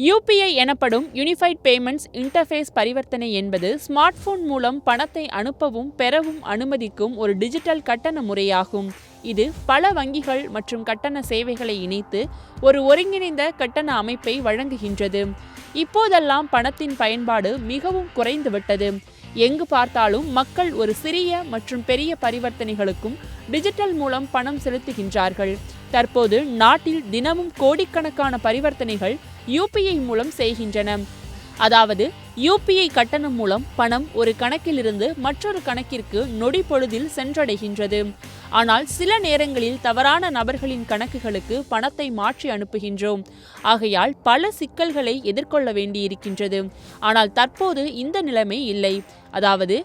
UPI எனப்படும் unified payments interface பரிவர்த்தனை என்பது ஸ்மார்ட் போன் மூலம் பணத்தை அனுப்பவும் பெறவும் அனுமதிக்கும் ஒரு டிஜிட்டல் கட்டண முறையாகும். இது பல வங்கிகள் மற்றும் கட்டண சேவைகளை இணைத்து ஒரு ஒருங்கிணைந்த கட்டண அமைப்பை வழங்குகின்றது. இப்போதெல்லாம் பணத்தின் பயன்பாடு மிகவும் குறைந்துவிட்டது. எங்கு பார்த்தாலும் மக்கள் ஒரு சிறிய மற்றும் பெரிய பரிவர்த்தனைகளுக்கும் டிஜிட்டல் மூலம் பணம் செலுத்துகின்றார்கள். தற்போது நாட்டில் தினமும் கோடிக்கணக்கான பரிவர்த்தனைகள் யுபிஐ மூலம் செய்கின்றன. அதாவது யுபிஐ கட்டணம் மூலம் பணம் ஒரு கணக்கிலிருந்து மற்றொரு கணக்கிற்கு நொடி பொழுதில் சென்றடைகின்றது. ஆனால் சில நேரங்களில் தவறான நபர்களின் கணக்குகளுக்கு பணத்தை மாற்றி அனுப்புகின்றோம். ஆகையால் பல சிக்கல்களை எதிர்கொள்ள வேண்டியிருக்கின்றது. ஆனால் தற்போது இந்த நிலைமை இல்லை. அதாவது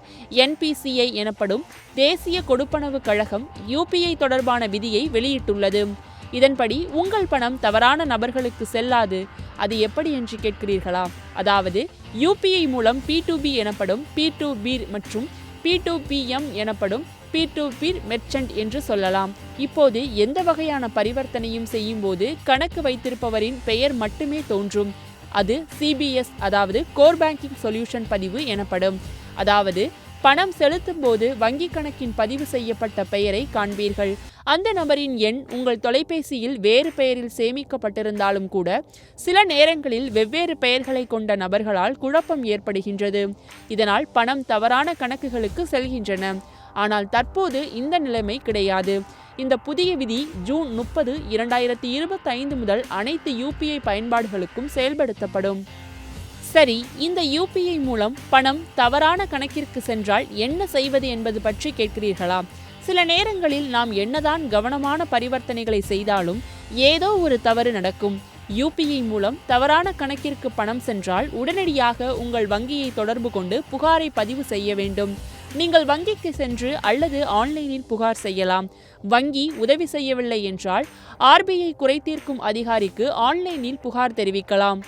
என்பிசிஐ எனப்படும் தேசிய கொடுப்பனவு கழகம் யுபிஐ தொடர்பான விதியை வெளியிட்டுள்ளது. இதன்படி உங்கள் பணம் தவறான நபர்களுக்கு செல்லாது. அது எப்படி என்று கேட்கிறீர்களா? அதாவது யுபிஐ மூலம் P2B எனப்படும் P2B மற்றும் P2PM எனப்படும் P2P மெர்ச்சன்ட் என்று சொல்லலாம். இப்போது எந்த வகையான பரிவர்த்தனையும் செய்யும் போது கணக்கு வைத்திருப்பவரின் பெயர் மட்டுமே தோன்றும். அது சிபிஎஸ் அதாவது கோர் பேங்கிங் சொல்யூஷன் பதிவு எனப்படும். அதாவது பணம் செலுத்தும் போது வங்கி கணக்கின் பதிவு செய்யப்பட்ட பெயரை காண்பீர்கள். அந்த நபரின் எண் உங்கள் தொலைபேசியில் வேறு பெயரில் சேமிக்கப்பட்டிருந்தாலும் கூட சில நேரங்களில் வெவ்வேறு பெயர்களை கொண்ட நபர்களால் குழப்பம் ஏற்படுகின்றது. இதனால் பணம் தவறான கணக்குகளுக்கு செல்கின்றன. ஆனால் தற்போது இந்த நிலைமை கிடையாது. இந்த புதிய விதி ஜூன் 30, 2025 முதல் அனைத்து யுபிஐ பயன்பாடுகளுக்கும் செயல்படுத்தப்படும். சரி, இந்த யுபிஐ மூலம் பணம் தவறான கணக்கிற்கு சென்றால் என்ன செய்வது என்பது பற்றி கேட்கிறீர்களா? சில நேரங்களில் நாம் என்னதான் கவனமான பரிவர்த்தனைகளை செய்தாலும் ஏதோ ஒரு தவறு நடக்கும். யுபிஐ மூலம் தவறான கணக்கிற்கு பணம் சென்றால் உடனடியாக உங்கள் வங்கியை தொடர்பு கொண்டு புகாரை பதிவு செய்ய வேண்டும். நீங்கள் வங்கிக்கு சென்று அல்லது ஆன்லைனில் புகார் செய்யலாம். வங்கி உதவி செய்யவில்லை என்றால் RBI குறைதீர்க்கும் அதிகாரிக்கு ஆன்லைனில் புகார் தெரிவிக்கலாம்.